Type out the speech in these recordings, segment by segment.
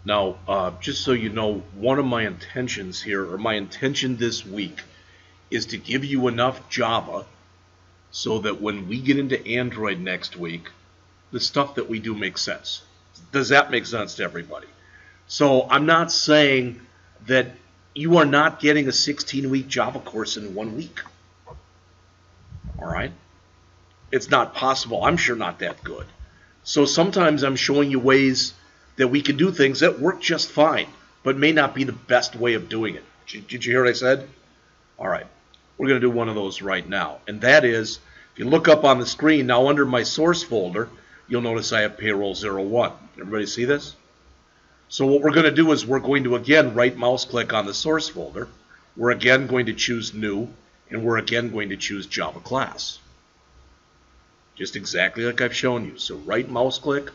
Now, just so you know, one of my intentions here, or my intention this week, is to give you enough Java so that when we get into Android next week, the stuff that we do makes sense. Does that make sense to everybody? So I'm not saying that you are not getting a 16-week Java course in 1 week. All right? It's not possible. I'm sure not that good. So sometimes I'm showing you ways that we can do things that work just fine, but may not be the best way of doing it. Did you hear what I said? All right. We're going to do one of those right now. And that is, if you look up on the screen, now under my source folder, you'll notice I have Payroll01. Everybody see this? So what we're going to do is we're going to, again, right mouse click on the source folder. We're again going to choose New, and we're again going to choose Java class. Just exactly like I've shown you. So right mouse click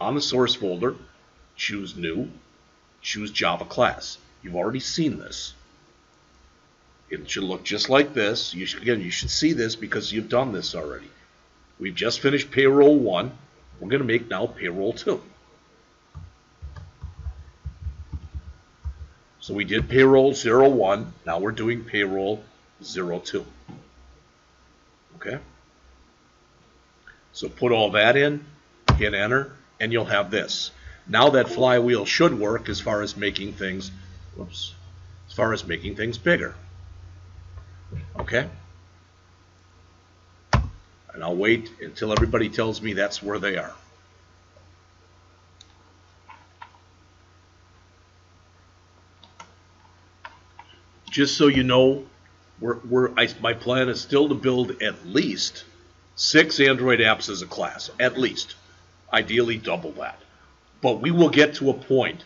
on the source folder, choose New, choose Java class. You've already seen this. It should look just like this. You should see this because you've done this already. We've just finished Payroll 1. We're going to make now Payroll 2. So we did Payroll 01. Now we're doing Payroll 02. Okay? So put all that in, hit enter, and you'll have this. Now that flywheel should work as far as making things, bigger. Okay? And I'll wait until everybody tells me that's where they are. Just so you know, my plan is still to build at least 6 Android apps as a class, at least. Ideally double that. But we will get to a point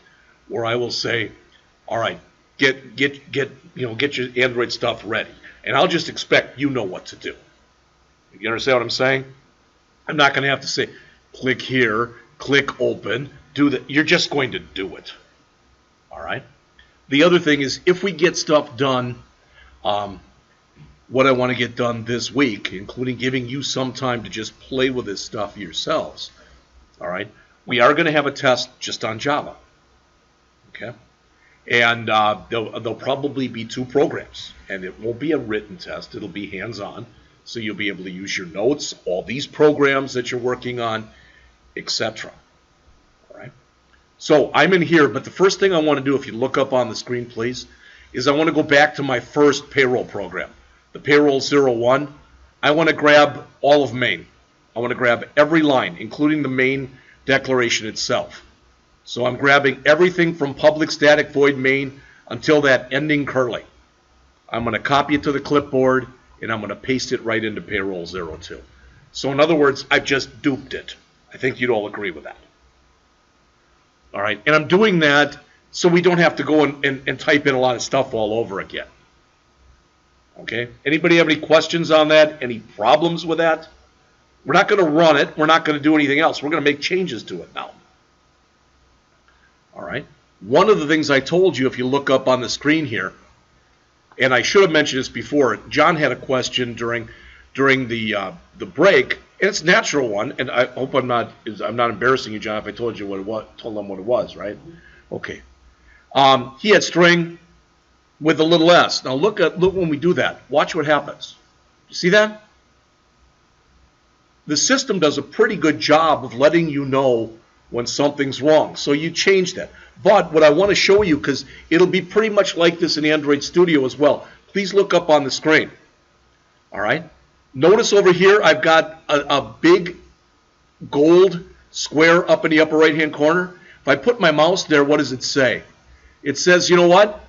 where I will say, all right, get your Android stuff ready. And I'll just expect you know what to do. You understand what I'm saying? I'm not going to have to say, click here, click open, do that. You're just going to do it. All right? The other thing is, if we get stuff done, what I want to get done this week, including giving you some time to just play with this stuff yourselves, all right, we are going to have a test just on Java. Okay? And there'll probably be 2 programs. And it won't be a written test. It'll be hands-on. So you'll be able to use your notes, all these programs that you're working on, etc. All right? So I'm in here, but the first thing I want to do, if you look up on the screen, please, is I want to go back to my first payroll program, the Payroll 01. I want to grab all of main. I want to grab every line, including the main declaration itself. So I'm grabbing everything from public static void main until that ending curly. I'm going to copy it to the clipboard, and I'm going to paste it right into Payroll 02. So in other words, I've just duped it. I think you'd all agree with that. All right, and I'm doing that so we don't have to go and type in a lot of stuff all over again. Okay, anybody have any questions on that? Any problems with that? We're not going to run it. We're not going to do anything else. We're going to make changes to it now. All right, one of the things I told you, if you look up on the screen here, and I should have mentioned this before, John had a question during the break, and it's a natural one, and I hope I'm not embarrassing you, John, if I told him what it was, right? Okay. He had string with a little s. Now look when we do that. Watch what happens. You see that? The system does a pretty good job of letting you know when something's wrong. So you change that. But what I want to show you, because it'll be pretty much like this in Android Studio as well. Please look up on the screen. All right? Notice over here I've got a big gold square up in the upper right-hand corner. If I put my mouse there, what does it say? It says, you know what?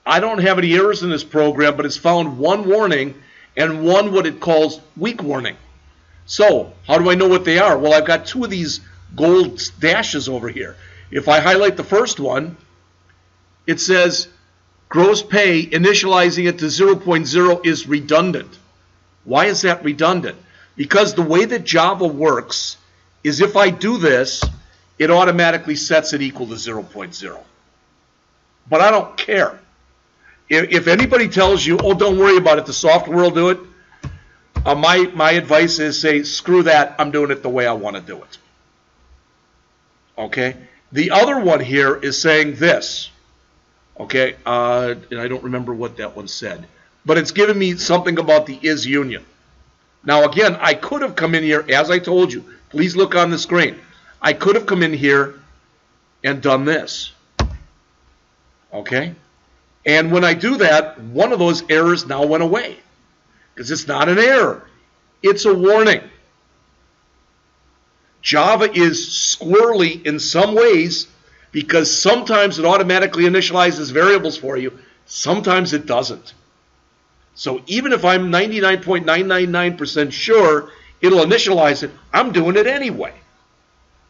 I don't have any errors in this program, but it's found 1 warning and 1 what it calls weak warning. So how do I know what they are? Well, I've got 2 of these gold dashes over here. If I highlight the first one, it says gross pay, initializing it to 0.0 is redundant. Why is that redundant? Because the way that Java works is if I do this, it automatically sets it equal to 0.0. But I don't care. If anybody tells you, oh, don't worry about it, the software will do it, my advice is say, screw that, I'm doing it the way I want to do it. Okay? The other one here is saying this. Okay, and I don't remember what that one said. But it's giving me something about the is union. Now again, I could have come in here, as I told you. Please look on the screen. I could have come in here and done this. Okay? And when I do that, one of those errors now went away. Because it's not an error. It's a warning. Java is squirrely in some ways because sometimes it automatically initializes variables for you. Sometimes it doesn't. So even if I'm 99.999% sure it'll initialize it, I'm doing it anyway.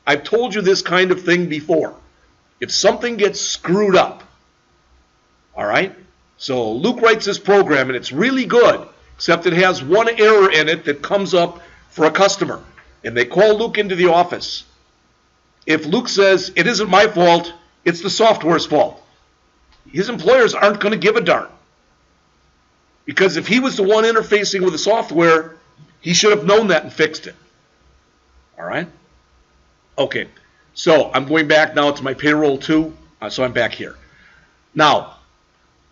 I've told you this kind of thing before. If something gets screwed up, all right? So Luke writes this program, and it's really good, except it has one error in it that comes up for a customer. And they call Luke into the office. If Luke says, it isn't my fault, it's the software's fault, his employers aren't going to give a darn. Because if he was the one interfacing with the software, he should have known that and fixed it. All right? Okay, so I'm going back now to my payroll 2, so I'm back here. Now,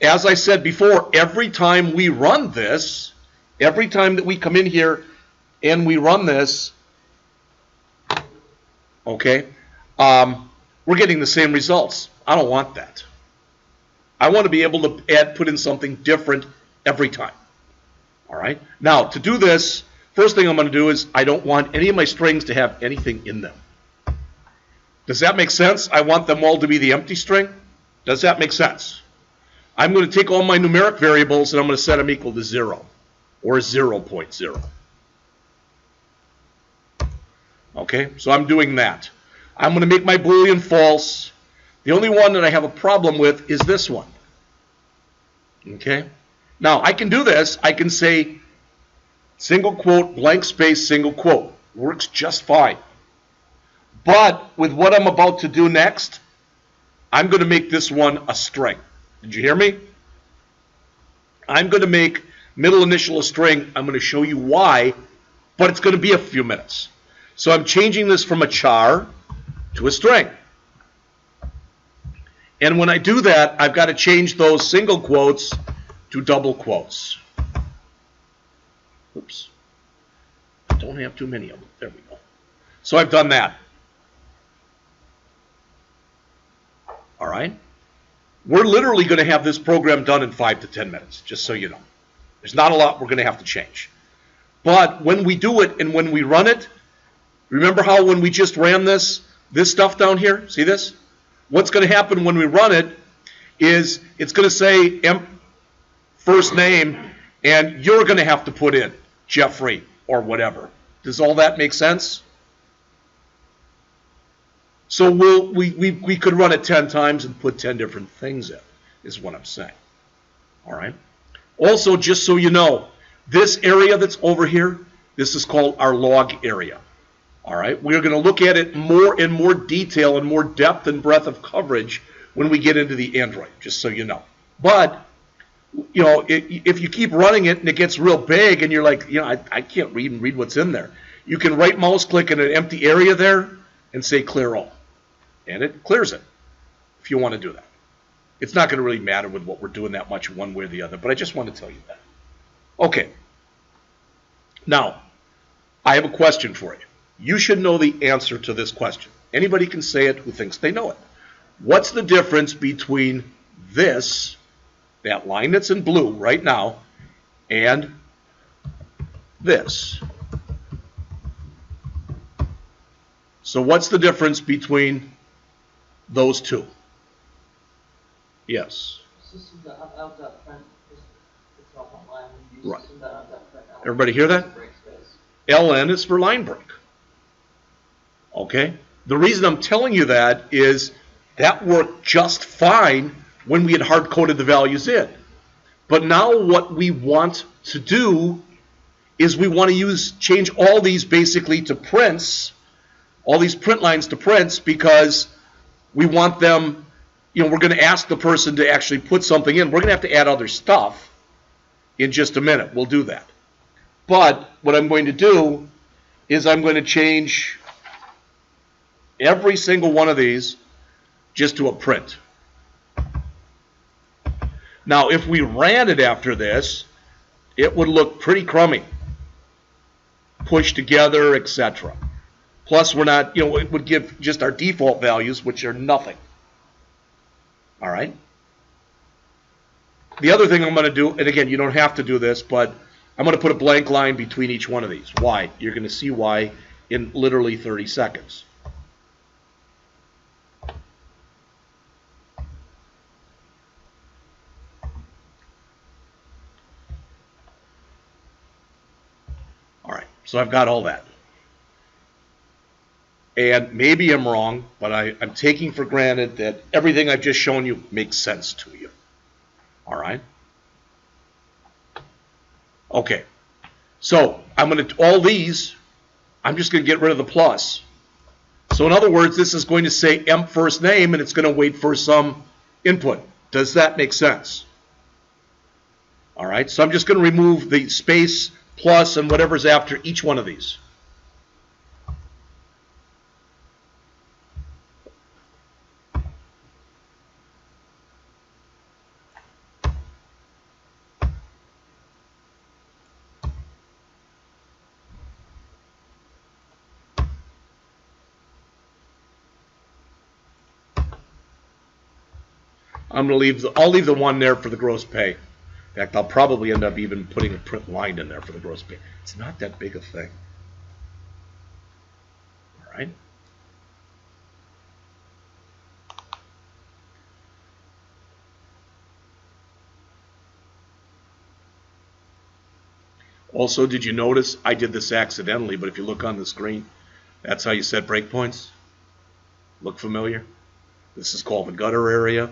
as I said before, every time we run this, every time that we come in here and we run this, okay, we're getting the same results. I don't want that. I want to be able to put in something different every time. All right? Now, to do this, first thing I'm going to do is I don't want any of my strings to have anything in them. Does that make sense? I want them all to be the empty string. Does that make sense? I'm going to take all my numeric variables and I'm going to set them equal to 0 or 0.0. Okay, so I'm doing that. I'm going to make my Boolean false. The only one that I have a problem with is this one. Okay, now I can do this. I can say single quote, blank space, single quote. Works just fine. But with what I'm about to do next, I'm going to make this one a string. Did you hear me? I'm going to make middle initial a string. I'm going to show you why, but it's going to be a few minutes. So I'm changing this from a char to a string. And when I do that, I've got to change those single quotes to double quotes. Oops. I don't have too many of them. There we go. So I've done that. All right? We're literally going to have this program done in 5 to 10 minutes, just so you know. There's not a lot we're going to have to change. But when we do it and when we run it, remember how when we just ran this stuff down here, see this? What's going to happen when we run it is it's going to say first name, and you're going to have to put in Jeffrey or whatever. Does all that make sense? So we could run it 10 times and put 10 different things in, is what I'm saying. All right? Also, just so you know, this area that's over here, this is called our log area. All right? We're going to look at it more in more detail and more depth and breadth of coverage when we get into the Android, just so you know. But, you know, if you keep running it and it gets real big and you're like, you know, I can't read what's in there, you can right mouse click in an empty area there and say clear all. And it clears it if you want to do that. It's not going to really matter with what we're doing that much one way or the other, but I just want to tell you that. Okay. Now, I have a question for you. You should know the answer to this question. Anybody can say it who thinks they know it. What's the difference between this, that line that's in blue right now, and this? So what's the difference between those two? Yes. Right. Everybody hear that? LN is for line break. Okay? The reason I'm telling you that is that worked just fine when we had hard-coded the values in. But now what we want to do is we want to change all these basically to prints, all these print lines to prints, because we want them, you know, we're going to ask the person to actually put something in. We're going to have to add other stuff in just a minute. We'll do that. But what I'm going to do is I'm going to change every single one of these just to a print. Now, if we ran it after this, it would look pretty crummy. Pushed together, etc. Plus, we're not, it would give just our default values, which are nothing. All right? The other thing I'm going to do, and again, you don't have to do this, but I'm going to put a blank line between each one of these. Why? You're going to see why in literally 30 seconds. All right, so I've got all that. And maybe I'm wrong, but I'm taking for granted that everything I've just shown you makes sense to you. All right? Okay. So I'm going to, all these, I'm just going to get rid of the plus. So in other words, this is going to say emp first name, and it's going to wait for some input. Does that make sense? All right, so I'm just going to remove the space, plus, and whatever's after each one of these. I'll leave the one there for the gross pay. In fact, I'll probably end up even putting a print line in there for the gross pay. It's not that big a thing. All right. Also, did you notice I did this accidentally, but if you look on the screen, that's how you set breakpoints. Look familiar? This is called the gutter area.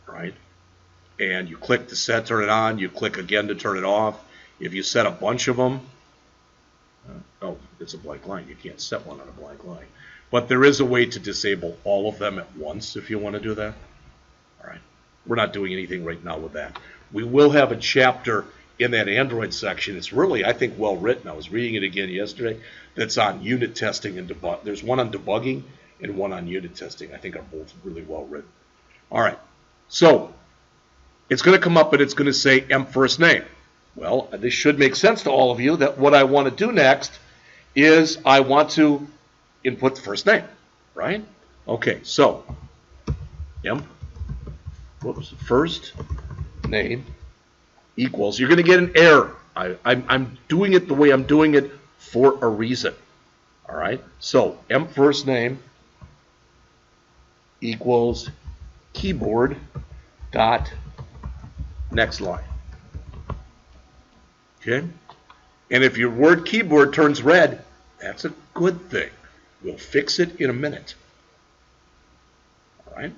Right? And you click to turn it on, you click again to turn it off. If you set a bunch of them, oh, it's a blank line. You can't set one on a blank line. But there is a way to disable all of them at once if you want to do that. All right. We're not doing anything right now with that. We will have a chapter in that Android section. It's really, I think, well written. I was reading it again yesterday. That's on unit testing and debug. There's one on debugging and one on unit testing. I think are both really well written. All right. So it's going to come up and it's going to say emp first name. Well, this should make sense to all of you that what I want to do next is I want to input the first name, right? Okay, so emp first name equals, you're going to get an error. I'm doing it the way I'm doing it for a reason. All right, so emp first name equals keyboard dot next line. Okay, and if your word keyboard turns red, that's a good thing. We'll fix it in a minute. All right.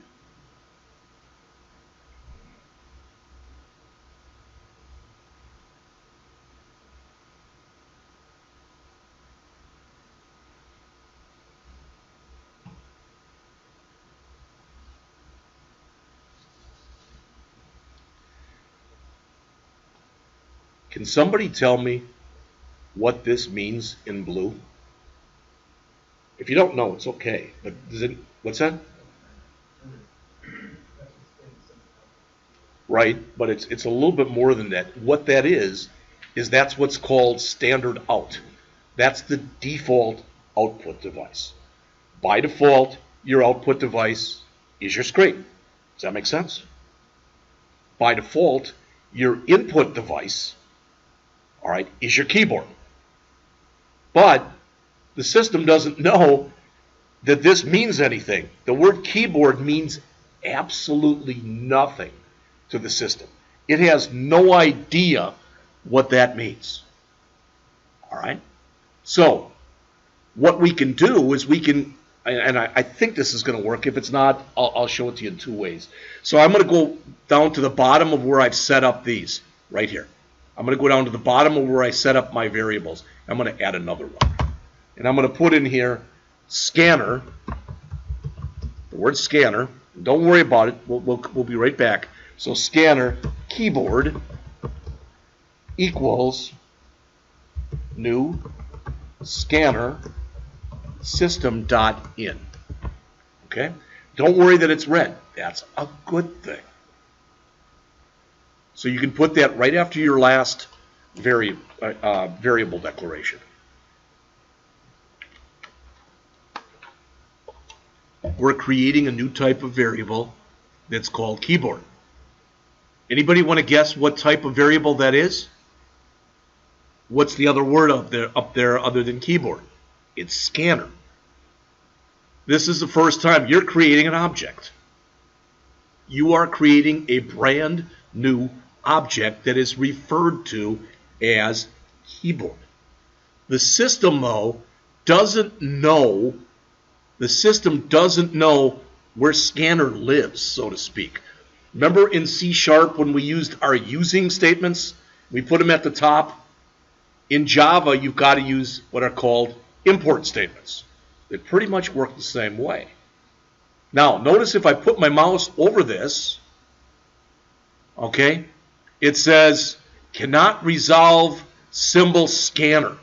Can somebody tell me what this means in blue? If you don't know, it's okay. But does it? What's that? Right, but it's a little bit more than that. What that is that's what's called standard out. That's the default output device. By default, your output device is your screen. Does that make sense? By default, your input device, all right, is your keyboard. But the system doesn't know that this means anything. The word keyboard means absolutely nothing to the system. It has no idea what that means. All right? So what we can do is we can, and I think this is going to work. If it's not, I'll show it to you in two ways. So I'm going to go down to the bottom of where I've set up these, right here. I'm going to go down to the bottom of where I set up my variables. I'm going to add another one. And I'm going to put in here scanner, the word scanner. Don't worry about it. We'll be right back. So scanner keyboard equals new scanner system.in. Okay? Don't worry that it's red. That's a good thing. So you can put that right after your last variable declaration. We're creating a new type of variable that's called keyboard. Anybody want to guess what type of variable that is? What's the other word up there other than keyboard? It's scanner. This is the first time you're creating an object. You are creating a brand new object that is referred to as keyboard. The system, though, doesn't know where scanner lives, so to speak. Remember in C# when we used our using statements? We put them at the top. In Java, you've got to use what are called import statements. They pretty much work the same way. Now, notice if I put my mouse over this, okay, it says, cannot resolve symbol scanner.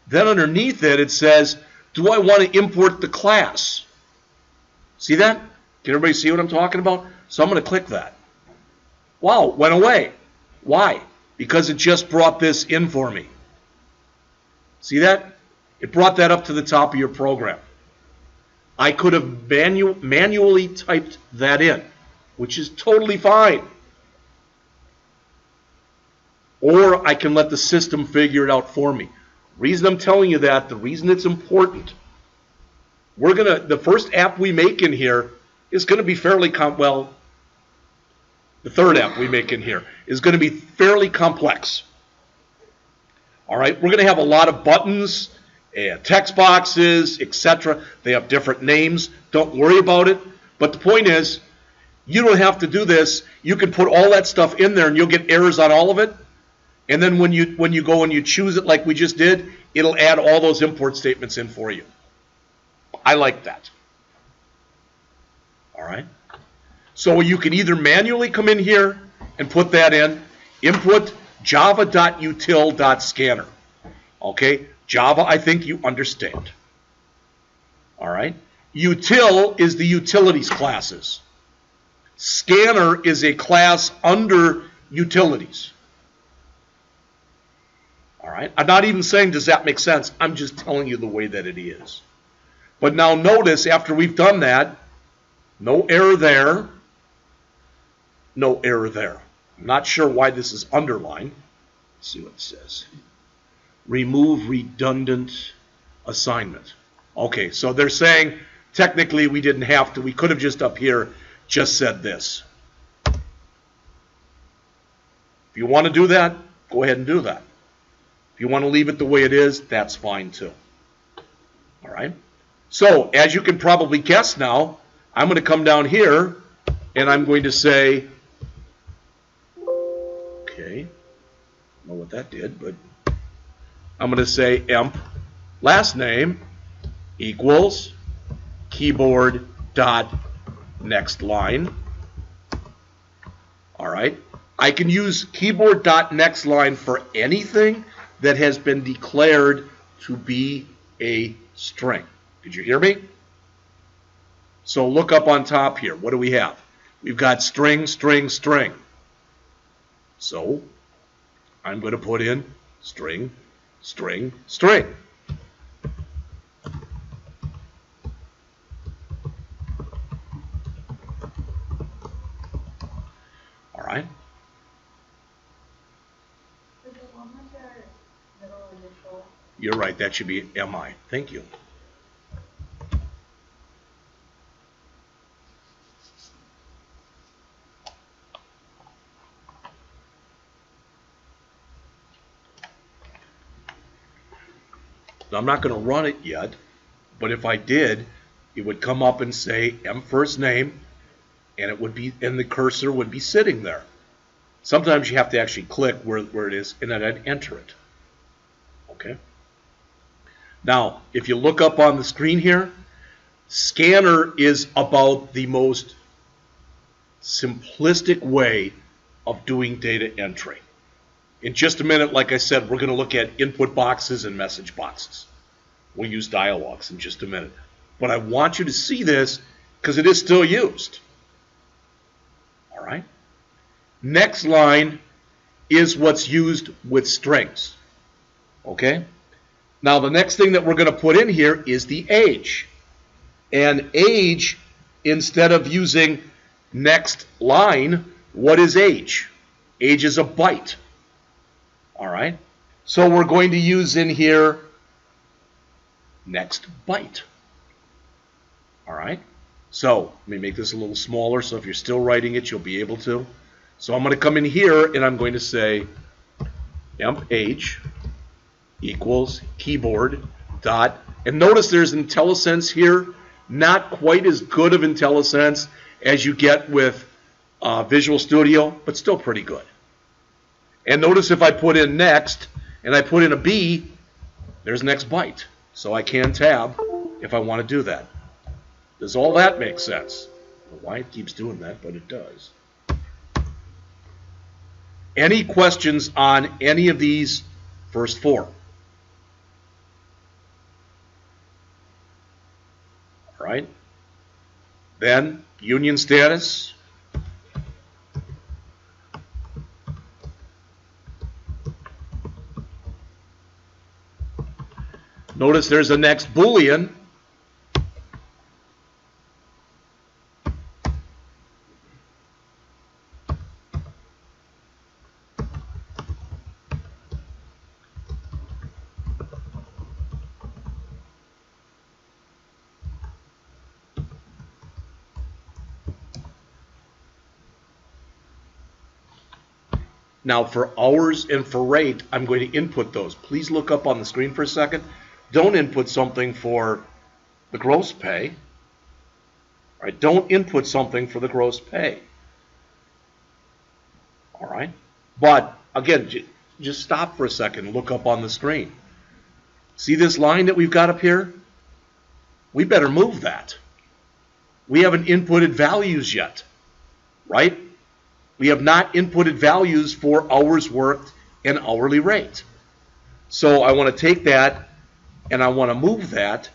Then underneath it, it says, do I want to import the class? See that? Can everybody see what I'm talking about? So I'm going to click that. Wow, went away. Why? Because it just brought this in for me. See that? It brought that up to the top of your program. I could have manually typed that in, which is totally fine. Or I can let the system figure it out for me. The reason I'm telling you that, the reason it's important, the first app we make in here is going to be fairly the third app we make in here is going to be fairly complex. All right, we're going to have a lot of buttons and text boxes, etc. They have different names. Don't worry about it. But the point is, you don't have to do this. You can put all that stuff in there and you'll get errors on all of it. And then when you go and you choose it like we just did, it'll add all those import statements in for you. I like that. All right. So you can either manually come in here and put that in, input java.util.scanner. Okay, Java, I think you understand. All right. Util is the utilities classes. Scanner is a class under utilities. All right. I'm not even saying does that make sense. I'm just telling you the way that it is. But now notice after we've done that, no error there, no error there. I'm not sure why this is underlined. Let's see what it says. Remove redundant assignment. Okay, so they're saying technically we didn't have to. We could have just up here just said this. If you want to do that, go ahead and do that. If you want to leave it the way it is, that's fine too. All right? So, as you can probably guess now, I'm going to come down here and I'm going to say, okay, I don't know what that did, but I'm going to say emp last name equals keyboard dot next line. All right. I can use keyboard dot next line for anything that has been declared to be a string. Did you hear me? So look up on top here. What do we have? We've got string, string, string. So I'm going to put in string, string, string. All right. You're right. That should be MI. Thank you. Now, I'm not going to run it yet, but if I did, it would come up and say M first name, and it would be, and the cursor would be sitting there. Sometimes you have to actually click where it is, and then I'd enter it. Okay. Now, if you look up on the screen here, scanner is about the most simplistic way of doing data entry. In just a minute, like I said, we're going to look at input boxes and message boxes. We'll use dialogues in just a minute. But I want you to see this because it is still used. All right. Next line is what's used with strings. Okay. Now the next thing that we're going to put in here is the age. And age, instead of using next line, what is age? Age is a byte. All right. So we're going to use in here next byte. All right. So let me make this a little smaller so if you're still writing it, you'll be able to. So I'm going to come in here and I'm going to say emp age equals keyboard dot, and notice there's IntelliSense here. Not quite as good of IntelliSense as you get with Visual Studio, but still pretty good. And notice if I put in next and I put in a B, there's next byte. So I can tab if I want to do that. Does all that make sense? I don't know why it keeps doing that, but it does. Any questions on any of these first four? All right. Then union status. Notice there's a next Boolean. Now for hours and for rate, I'm going to input those. Please look up on the screen for a second. Don't input something for the gross pay. All right, don't input something for the gross pay. All right, but again, just stop for a second and look up on the screen. See this line that we've got up here? We better move that. We haven't inputted values yet, right? We have not inputted values for hours worked and hourly rate. So I want to take that and I want to move that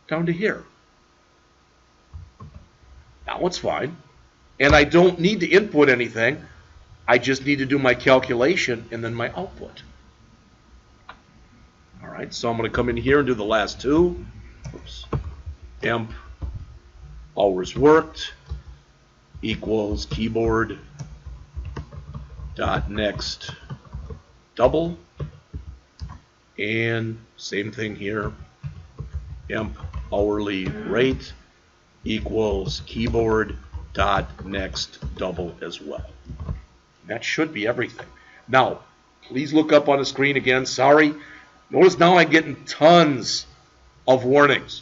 down to here. Now it's fine. And I don't need to input anything. I just need to do my calculation and then my output. All right, so I'm going to come in here and do the last two. Oops. Emp hours worked equals keyboard dot next double, and same thing here, emp hourly rate equals keyboard dot next double as well. That should be everything. Now please look up on the screen again. Sorry, notice now I'm getting tons of warnings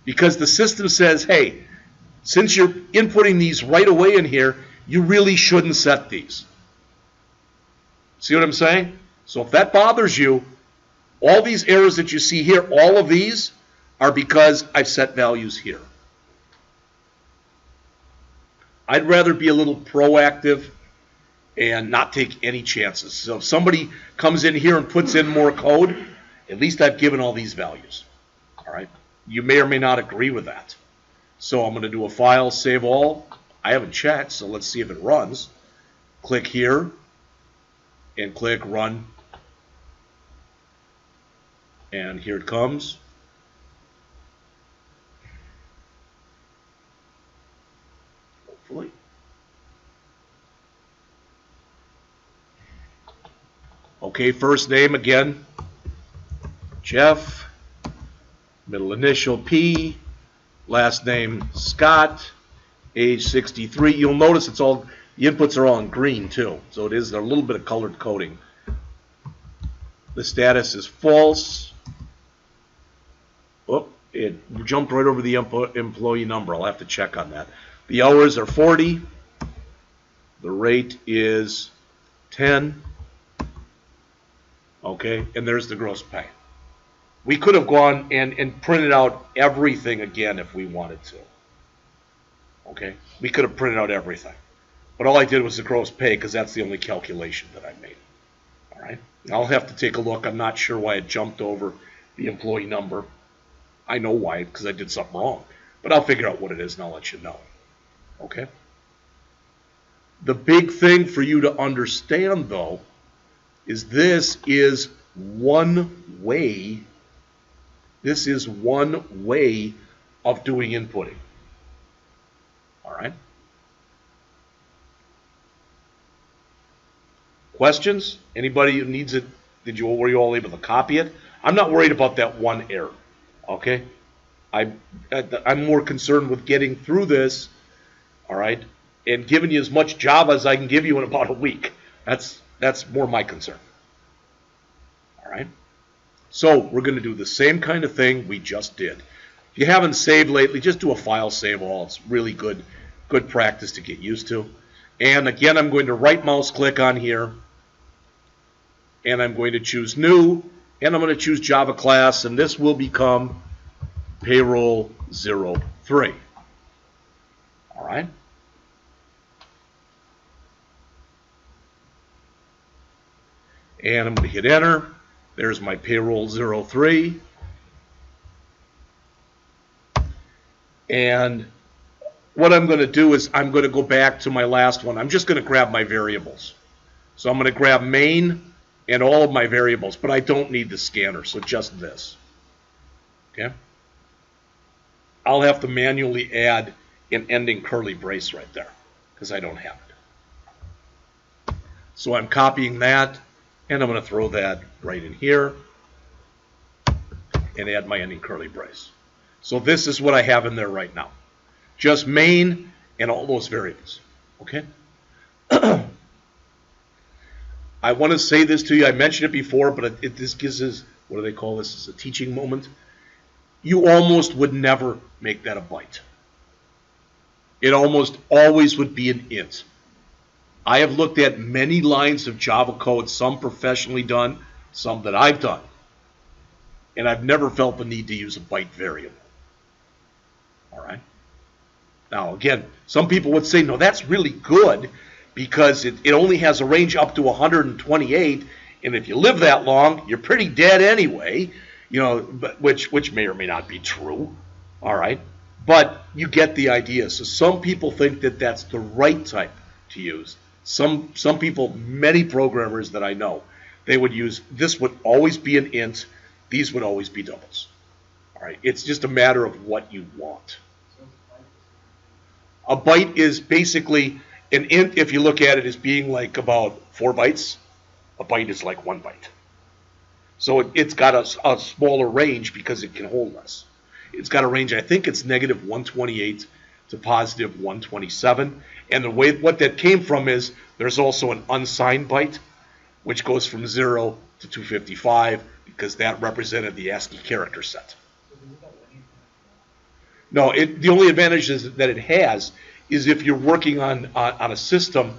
because the system says, hey, since you're inputting these right away in here, you really shouldn't set these. See what I'm saying? So if that bothers you, all these errors that you see here, all of these are because I've set values here. I'd rather be a little proactive and not take any chances. So if somebody comes in here and puts in more code, at least I've given all these values. All right? You may or may not agree with that. So I'm going to do a file, save all. I haven't checked, so let's see if it runs. Click here and click run. And here it comes. Hopefully. Okay, first name again, Jeff, middle initial P, last name Scott, age 63. You'll notice it's all, the inputs are all in green too, so it is a little bit of colored coding. The status is false. Oh, it jumped right over the employee number. I'll have to check on that. The hours are 40. The rate is 10. Okay, and there's the gross pay. We could have gone and printed out everything again if we wanted to. Okay, we could have printed out everything. But all I did was the gross pay because that's the only calculation that I made. All right, I'll have to take a look. I'm not sure why it jumped over the employee number. I know why, because I did something wrong. But I'll figure out what it is and I'll let you know. Okay? The big thing for you to understand, though, is this is one way. This is one way of doing inputting. All right? Questions? Anybody who needs it? Were you all able to copy it? I'm not worried about that one error. Okay? I'm more concerned with getting through this, all right, and giving you as much Java as I can give you in about a week. That's more my concern. All right? So we're going to do the same kind of thing we just did. If you haven't saved lately, just do a file save all. It's really good practice to get used to. And again, I'm going to right mouse click on here, and I'm going to choose New, and I'm going to choose Java class, and this will become Payroll03. All right? And I'm going to hit enter. There's my Payroll03. And what I'm going to do is I'm going to go back to my last one. I'm just going to grab my variables. So I'm going to grab main and all of my variables, but I don't need the scanner, so just this. Okay? I'll have to manually add an ending curly brace right there because I don't have it. So I'm copying that, and I'm going to throw that right in here and add my ending curly brace. So this is what I have in there right now. Just main and all those variables. Okay? I want to say this to you. I mentioned it before, but this gives us, what do they call this? It's a teaching moment. You almost would never make that a byte. It almost always would be an int. I have looked at many lines of Java code, some professionally done, some that I've done. And I've never felt the need to use a byte variable. All right? Now, again, some people would say, no, that's really good because it only has a range up to 128, and if you live that long, you're pretty dead anyway, you know, which may or may not be true. All right? But you get the idea. So some people think that that's the right type to use. Some people, many programmers that I know, they would use, this would always be an int, these would always be doubles. All right? It's just a matter of what you want. A byte is basically an int, if you look at it as being like about 4 bytes. A byte is like 1 byte. So it's got a smaller range because it can hold less. It's got a range, I think it's negative 128 to positive 127. And the way what that came from is there's also an unsigned byte, which goes from 0 to 255 because that represented the ASCII character set. No, the only advantage that it has is if you're working on a system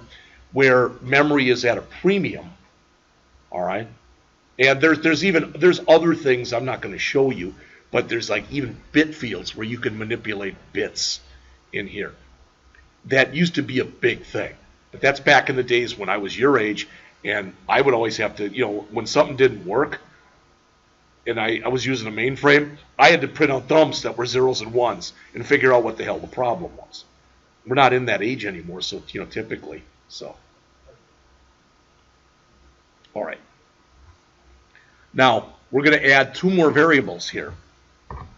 where memory is at a premium, all right? And there's other things I'm not going to show you, but there's like even bit fields where you can manipulate bits in here. That used to be a big thing, but that's back in the days when I was your age, and I would always have to, you know, when something didn't work, and I was using a mainframe, I had to print out dumps that were zeros and ones and figure out what the hell the problem was. We're not in that age anymore, so, you know, typically, so. All right. Now, we're going to add 2 more variables here.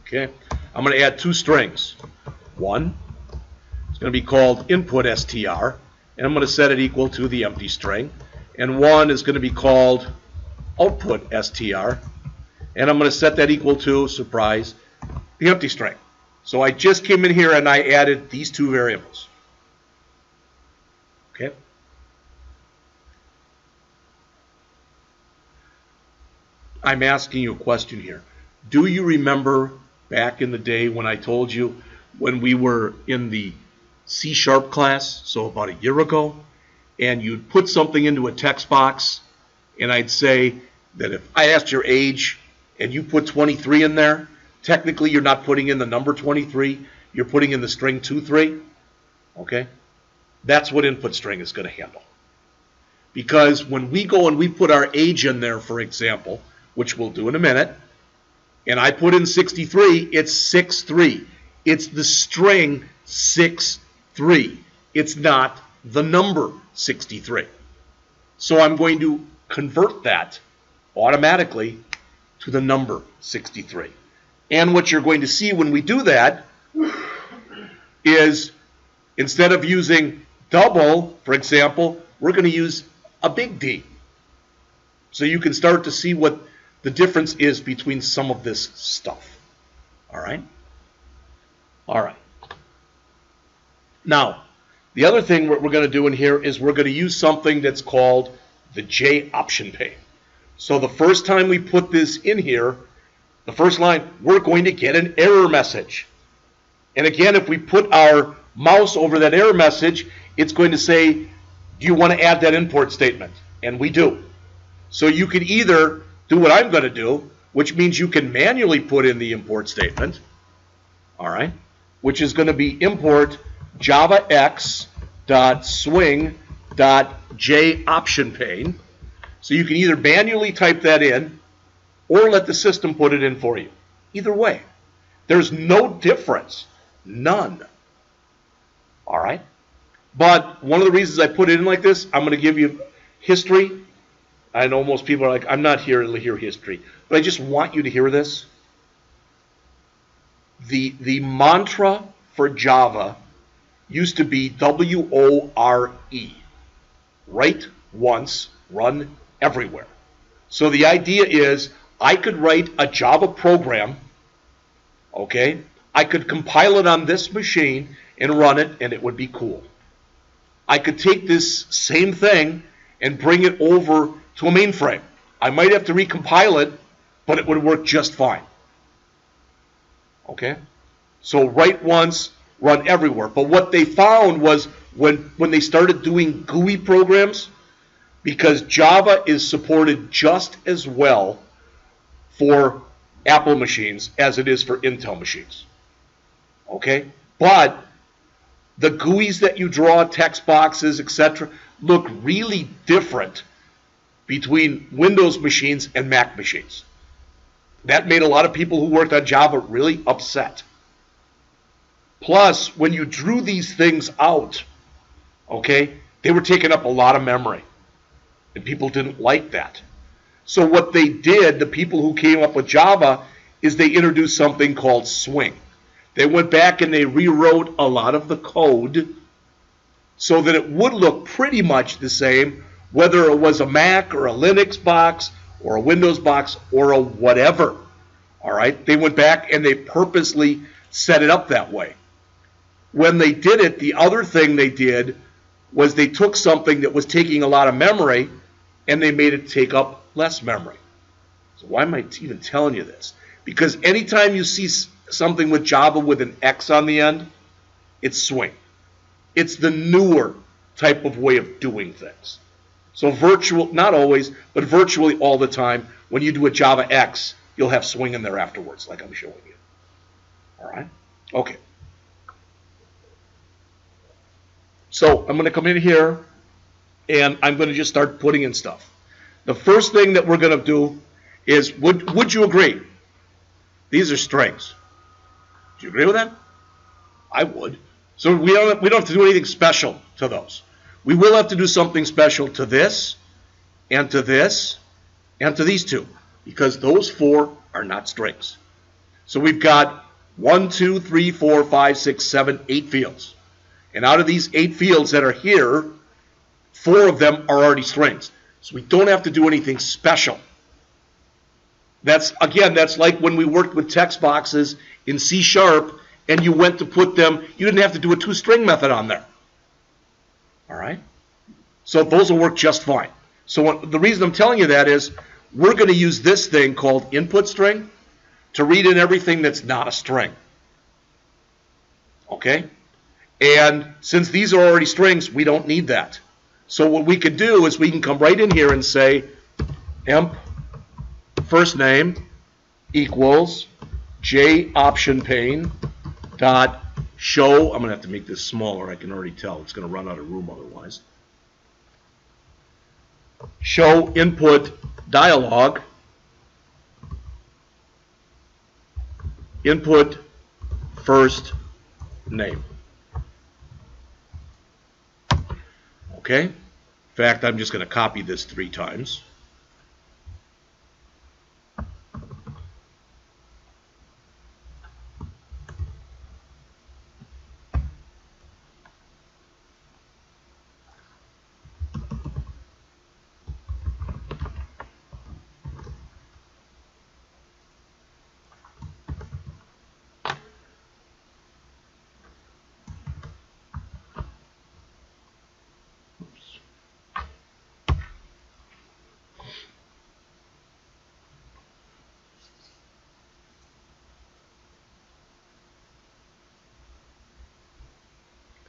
Okay? I'm going to add 2 strings. One is going to be called input str, and I'm going to set it equal to the empty string. And one is going to be called output str, and I'm going to set that equal to, surprise, the empty string. So I just came in here and I added these 2 variables. Okay? I'm asking you a question here. Do you remember back in the day when I told you when we were in the C# class, so about a year ago, and you'd put something into a text box, and I'd say that if I asked your age and you put 23 in there, technically you're not putting in the number 23, you're putting in the string 23, okay? That's what input string is going to handle. Because when we go and we put our age in there, for example, which we'll do in a minute, and I put in 63, it's 63. It's the string 63. It's not the number 63. So I'm going to convert that automatically to the number 63. And what you're going to see when we do that is instead of using double, for example, we're going to use a big D. So you can start to see what the difference is between some of this stuff. All right? All right. Now, the other thing we're going to do in here is we're going to use something that's called the J option pane. So the first time we put this in here, the first line, we're going to get an error message. And again, if we put our mouse over that error message, it's going to say, do you want to add that import statement? And we do. So you can either do what I'm going to do, which means you can manually put in the import statement, all right, which is going to be import javax.swing.jOptionPane. So you can either manually type that in or let the system put it in for you. Either way, there's no difference. None. All right? But one of the reasons I put it in like this, I'm going to give you history. I know most people are like, I'm not here to hear history. But I just want you to hear this. The mantra for Java used to be W-O-R-E. Write once, run everywhere. So the idea is I could write a Java program, okay? I could compile it on this machine and run it, and it would be cool. I could take this same thing and bring it over to a mainframe. I might have to recompile it, but it would work just fine. Okay? So write once, run everywhere. But what they found was when they started doing GUI programs, because Java is supported just as well for Apple machines as it is for Intel machines. Okay? But the GUIs that you draw, text boxes, etc., look really different between Windows machines and Mac machines. That made a lot of people who worked on Java really upset. Plus, when you drew these things out, okay, they were taking up a lot of memory. And people didn't like that. So what they did, the people who came up with Java, is they introduced something called swing. They went back and they rewrote a lot of the code so that it would look pretty much the same, whether it was a Mac or a Linux box or a Windows box or a whatever. All right? They went back and they purposely set it up that way. When they did it, the other thing they did was they took something that was taking a lot of memory and they made it take up less memory. So why am I even telling you this? Because anytime you see something with Java with an X on the end, it's swing. It's the newer type of way of doing things. So not always, but virtually all the time, when you do a Java X, you'll have swing in there afterwards, like I'm showing you. All right? Okay. So I'm going to come in here, and I'm going to just start putting in stuff. The first thing that we're going to do is, would you agree? These are strings. Do you agree with that? I would. So we don't have to do anything special to those. We will have to do something special to this, and to this, and to these two, because those four are not strings. So we've got 1, 2, 3, 4, 5, 6, 7, 8 fields. And out of these 8 fields that are here, 4 of them are already strings. So we don't have to do anything special. That's like when we worked with text boxes in C# and you went to put them, you didn't have to do a toString method on there. All right? So those will work just fine. So the reason I'm telling you that is we're going to use this thing called input string to read in everything that's not a string. Okay? And since these are already strings, we don't need that. So what we could do is we can come right in here and say emp first name equals jOptionPane dot show. I'm going to have to make this smaller. I can already tell it's going to run out of room otherwise. Show input dialog, input first name. Okay? In fact, I'm just going to copy this 3 times.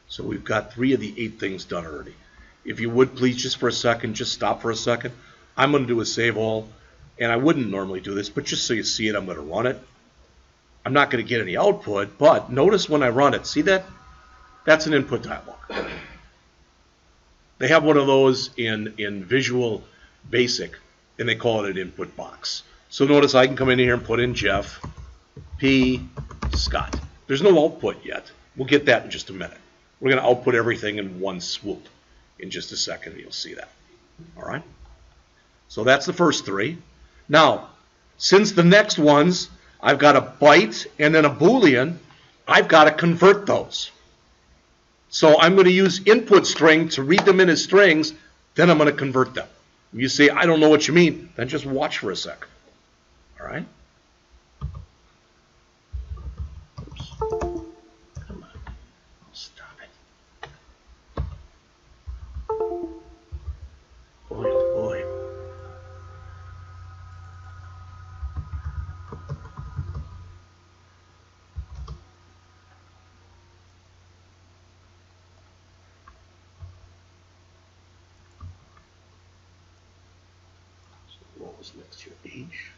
So we've got 3 of the 8 things done already. If you would please, just for a second, just stop for a second. I'm going to do a save all, and I wouldn't normally do this, but just so you see it, I'm going to run it. I'm not going to get any output, but notice when I run it, see that? That's an input dialog. They have one of those in Visual Basic, and they call it an input box. So notice I can come in here and put in Jeff P. Scott. There's no output yet. We'll get that in just a minute. We're going to output everything in one swoop. In just a second, you'll see that. All right? So that's the first 3. Now, since the next ones, I've got a byte and then a Boolean, I've got to convert those. So I'm going to use input string to read them in as strings, then I'm going to convert them. If you say, I don't know what you mean, then just watch for a second. All right? What was next to your age?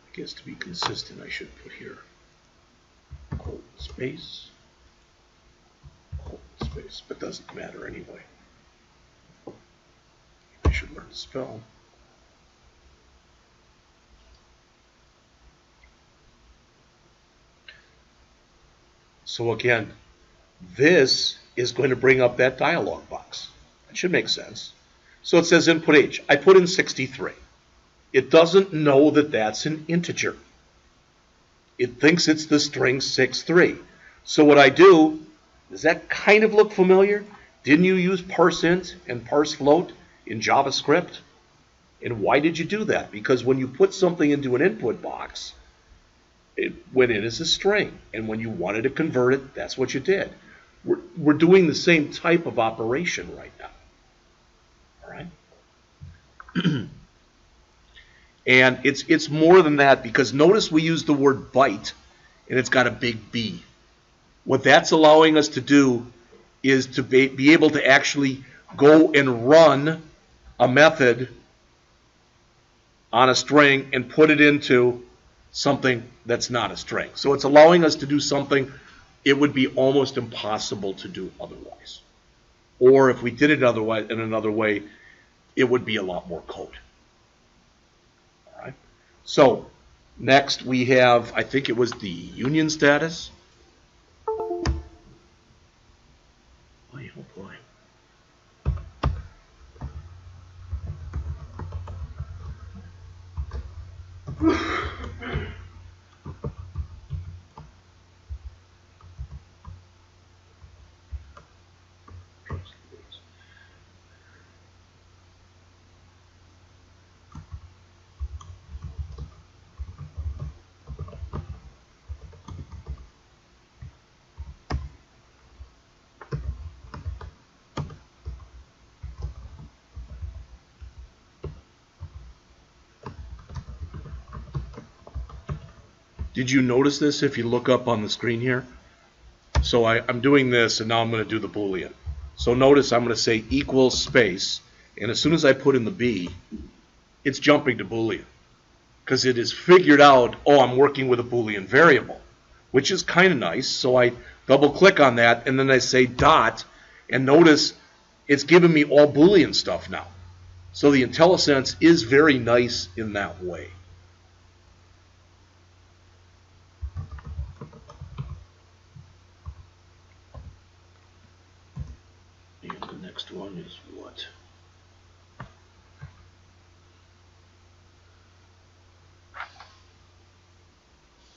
I guess to be consistent, I should put here colon space, but doesn't matter anyway. I should learn to spell. So again, this is going to bring up that dialog box. That should make sense. So it says input age. I put in 63. It doesn't know that that's an integer. It thinks it's the string 63. So what I do, does that kind of look familiar? Didn't you use parseInt and parseFloat in JavaScript? And why did you do that? Because when you put something into an input box, it went in as a string. And when you wanted to convert it, that's what you did. We're doing the same type of operation right now. All right? And it's more than that, because notice we use the word byte, and it's got a big B. What that's allowing us to do is to be able to actually go and run a method on a string and put it into something that's not a string. So it's allowing us to do something it would be almost impossible to do otherwise. Or if we did it otherwise in another way, it would be a lot more code. All right. So next we have, I think it was the union status. Boy, oh boy. Did you notice this if you look up on the screen here? So I'm doing this, and now I'm going to do the Boolean. So notice I'm going to say equals space, and as soon as I put in the B, it's jumping to Boolean. Because it has figured out, oh, I'm working with a Boolean variable, which is kind of nice. So I double click on that, and then I say dot, and notice it's giving me all Boolean stuff now. So the IntelliSense is very nice in that way. And the next one is what?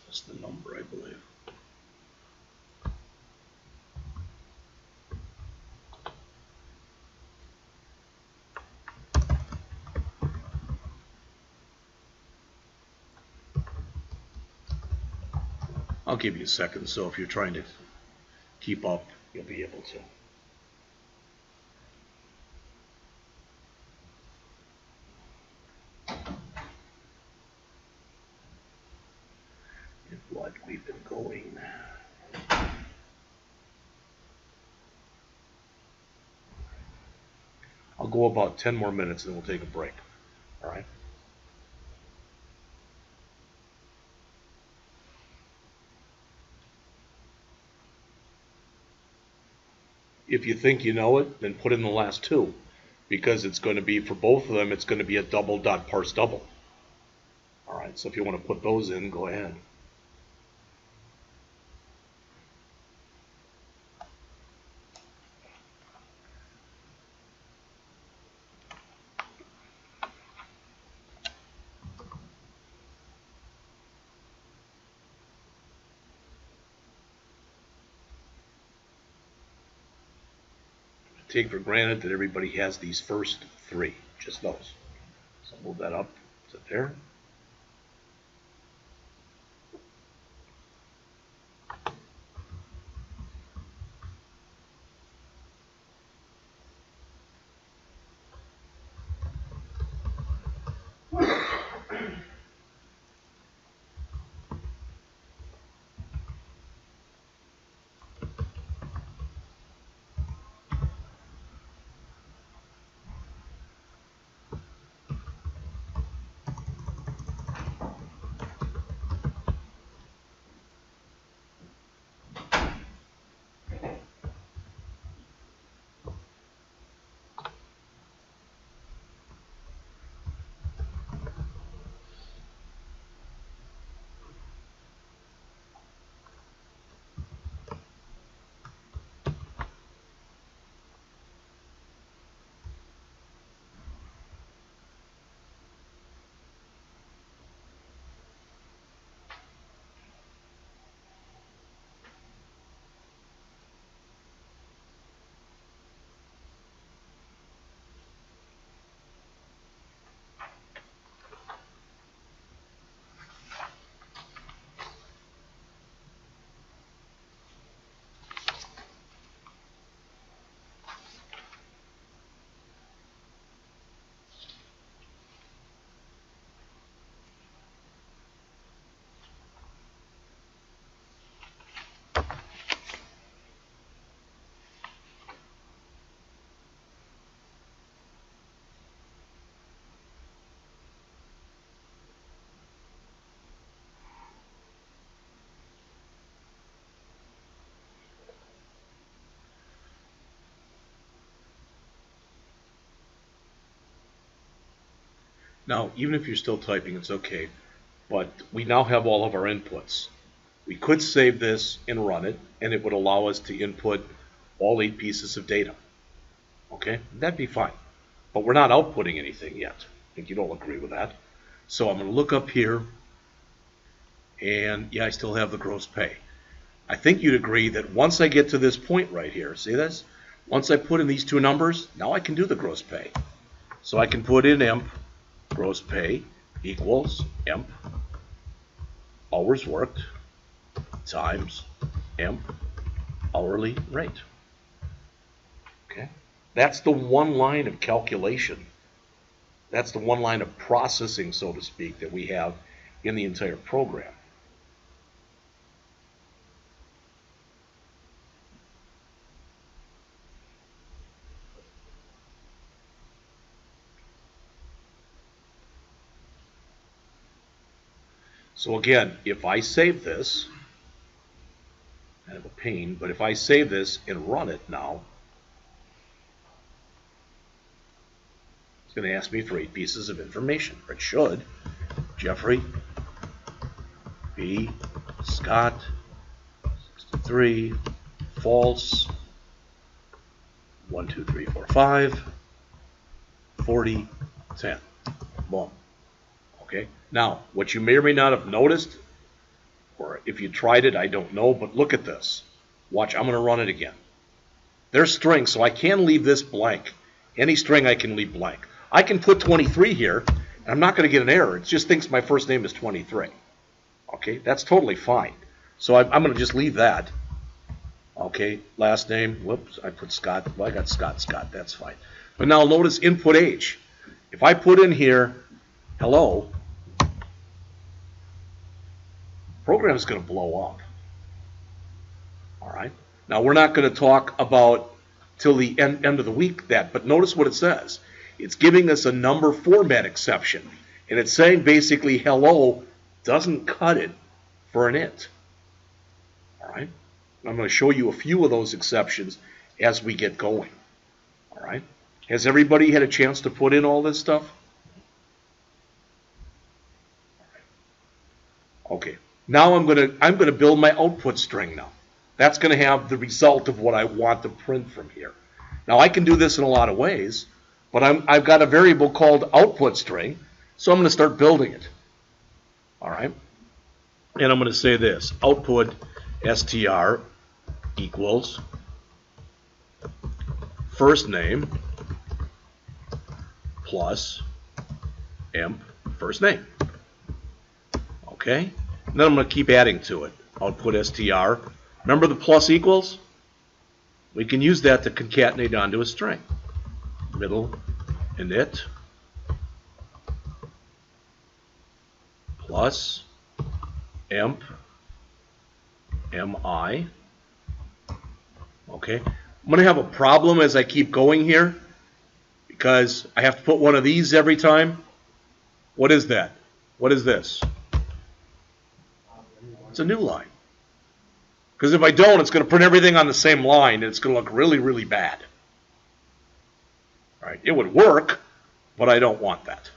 That's the number, I believe. I'll give you a second, so if you're trying to keep up, you'll be able to. And what we've been going. I'll go about 10 more minutes, and then we'll take a break. All right? If you think you know it, then put in the last two, because it's going to be, for both of them, it's going to be a double dot parse double. All right, so if you want to put those in, go ahead. Take for granted that everybody has these first three, just those. So move that up to there. Now, even if you're still typing, it's okay, but we now have all of our inputs. We could save this and run it, and it would allow us to input all 8 pieces of data. Okay, that'd be fine. But we're not outputting anything yet. I think you'd all agree with that. So I'm going to look up here, and yeah, I still have the gross pay. I think you'd agree that once I get to this point right here, see this? Once I put in these two numbers, now I can do the gross pay. So I can put in emp gross pay equals emp hours worked times emp hourly rate. Okay, that's the one line of calculation. That's the one line of processing, so to speak, that we have in the entire program. So again, if I save this, I have a pain, but if I save this and run it now, it's going to ask me for 8 pieces of information. Or it should. Jeffrey B. Scott 63 false 1 2 3 4 5 40 10. Boom. Okay. Now, what you may or may not have noticed, or if you tried it, I don't know, but look at this. Watch, I'm going to run it again. There's strings, so I can leave this blank. Any string I can leave blank. I can put 23 here, and I'm not going to get an error. It just thinks my first name is 23. Okay, that's totally fine. So I'm going to just leave that. Okay, last name, whoops, I put Scott. Well, I got Scott, that's fine. But now notice input age. If I put in here, hello, program is going to blow up. All right. Now we're not going to talk about till the end of the week that, but notice what it says. It's giving us a number format exception, and it's saying basically hello doesn't cut it for an int. All right. I'm going to show you a few of those exceptions as we get going. All right. Has everybody had a chance to put in all this stuff? Okay. Now I'm going to build my output string now. That's going to have the result of what I want to print from here. Now I can do this in a lot of ways, but I've got a variable called output string, so I'm going to start building it. All right. And I'm going to say this, output str equals first name plus emp first name. Okay. And then I'm going to keep adding to it. Output str. Remember the plus equals? We can use that to concatenate onto a string. Middle init plus emp mi. Okay. I'm going to have a problem as I keep going here because I have to put one of these every time. What is that? What is this? It's a new line. Because if I don't, it's going to print everything on the same line, and it's going to look really, really bad. All right, it would work, but I don't want that.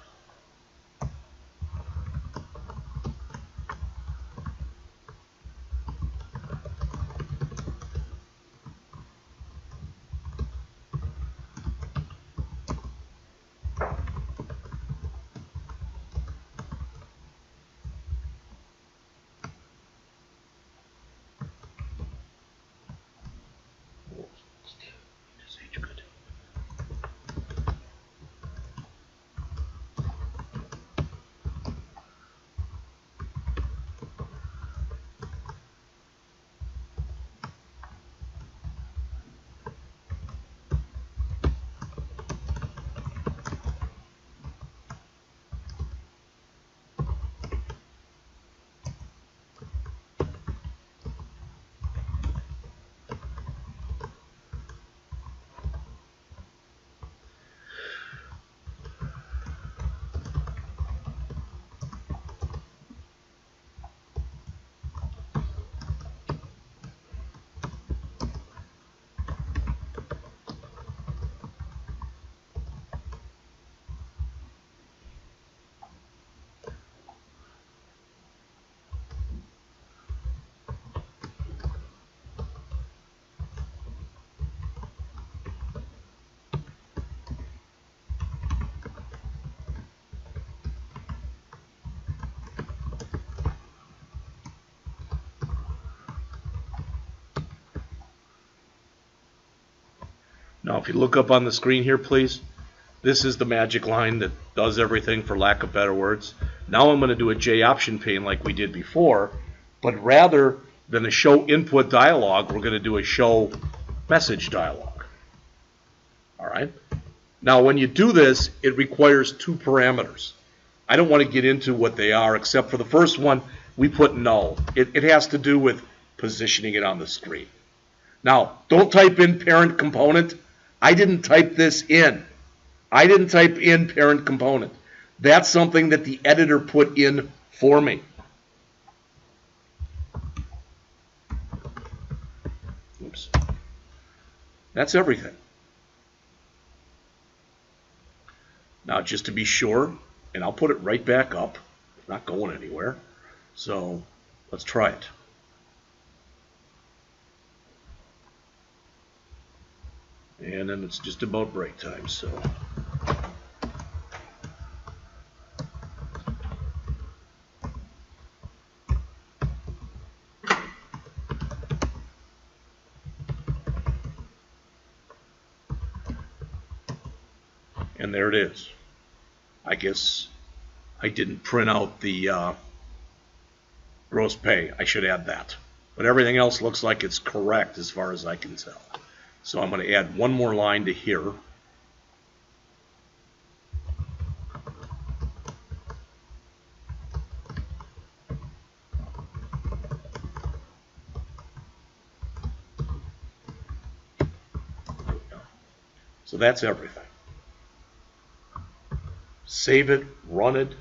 Now, if you look up on the screen here, please, this is the magic line that does everything, for lack of better words. Now I'm going to do a J option pane like we did before, but rather than a show input dialog, we're going to do a show message dialog. All right. Now, when you do this, it requires 2 parameters. I don't want to get into what they are, except for the first one, we put null. It has to do with positioning it on the screen. Now, don't type in parent component. I didn't type this in. I didn't type in parent component. That's something that the editor put in for me. times. That's everything. Now, just to be sure, and I'll put it right back up. It's not going anywhere. So let's try it. And then it's just about break time, so. And there it is. I guess I didn't print out the gross pay. I should add that. But everything else looks like it's correct as far as I can tell. So I'm going to add one more line to here. So that's everything. Save it, run it.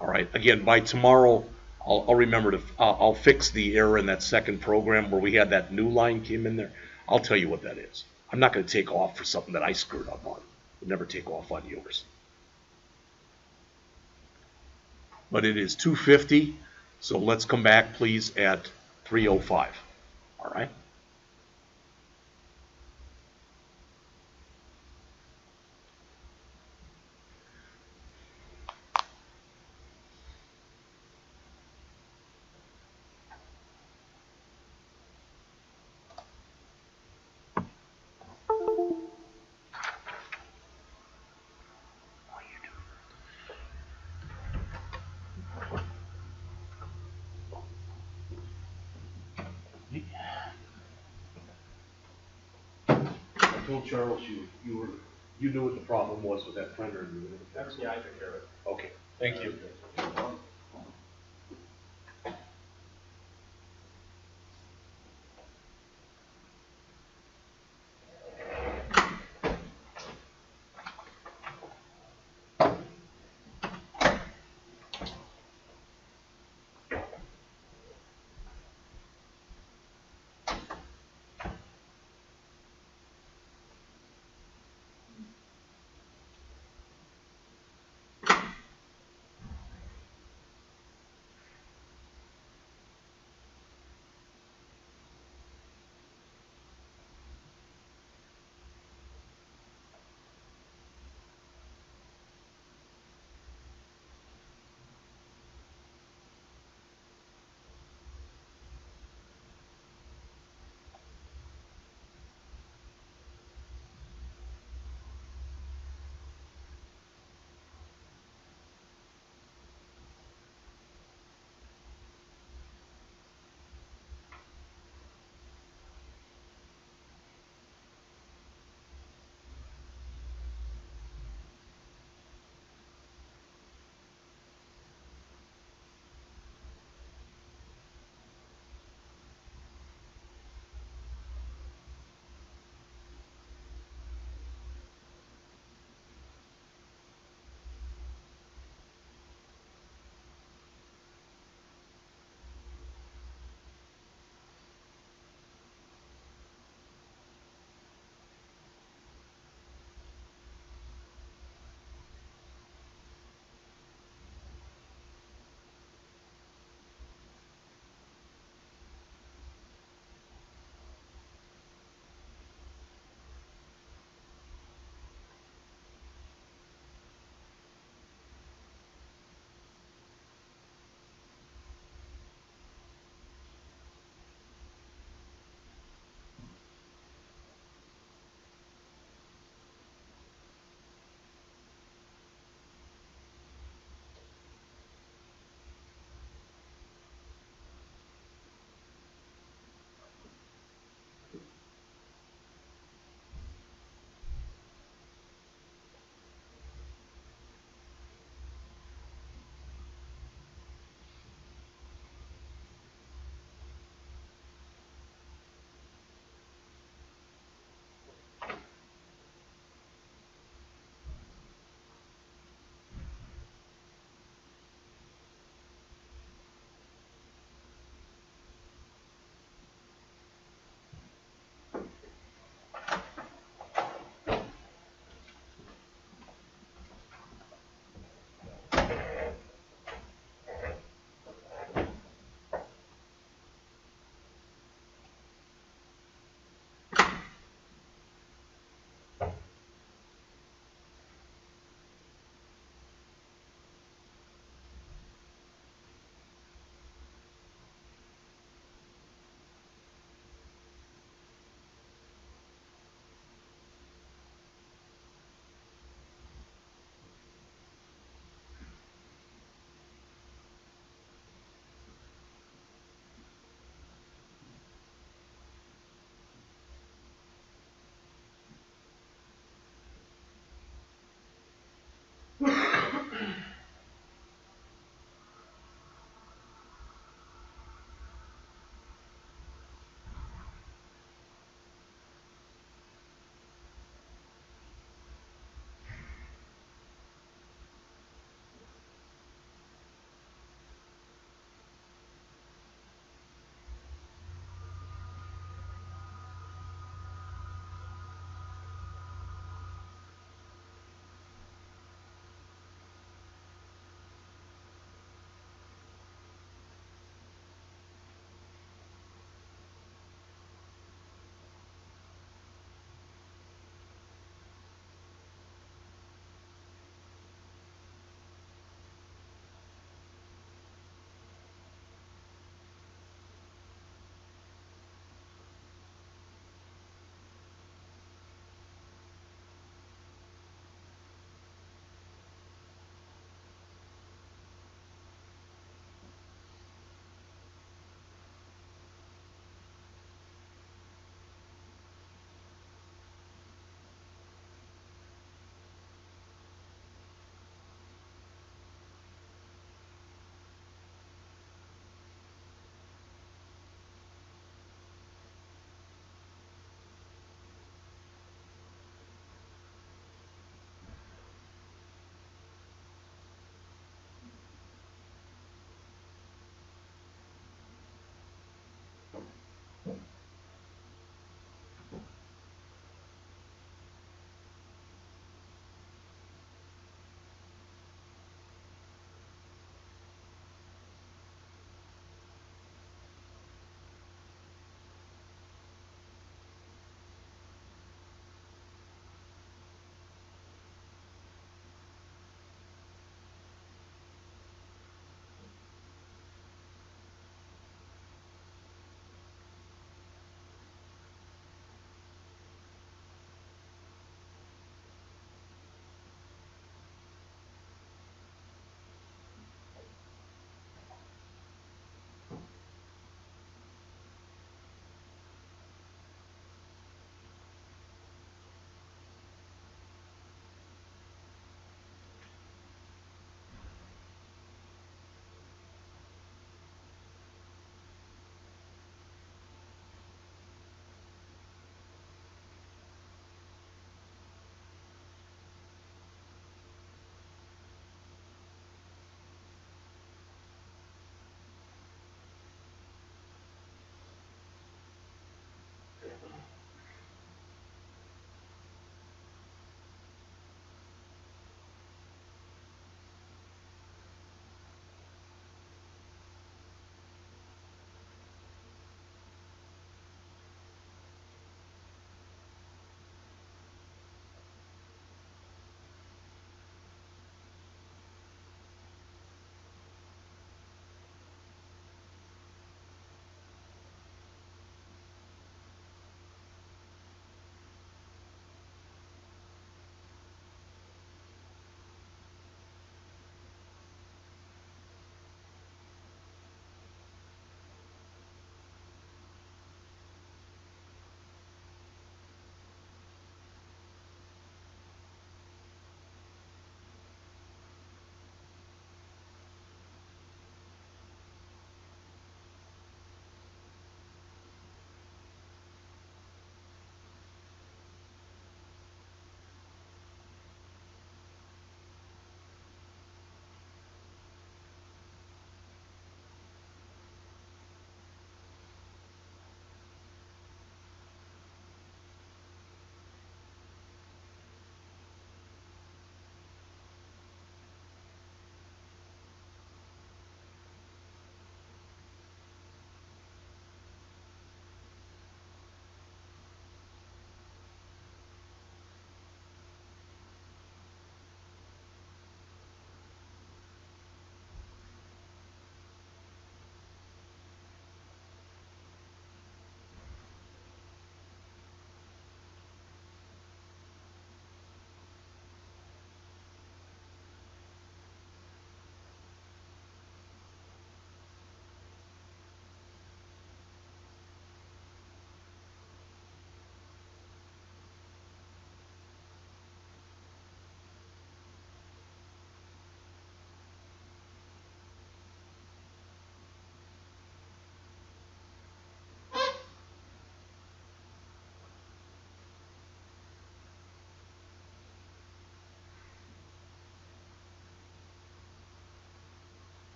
All right, again, by tomorrow, I'll remember to, I'll fix the error in that second program where we had that new line came in there. I'll tell you what that is. I'm not going to take off for something that I screwed up on. I'll never take off on yours. But it is 2:50, so let's come back, please, at 3:05. All right? I told Charles you knew what the problem was with that printer. And you were gonna fix it. Yeah, I took care of it. Okay, thank you.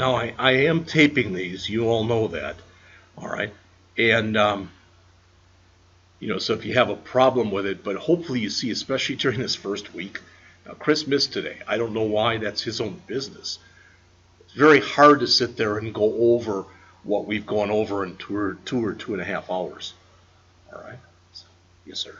Now, I am taping these. You all know that. All right. And, so if you have a problem with it, but hopefully you see, especially during this first week. Now, Chris missed today. I don't know why. That's his own business. It's very hard to sit there and go over what we've gone over in 2 or 2.5 hours. All right. So, yes, sir.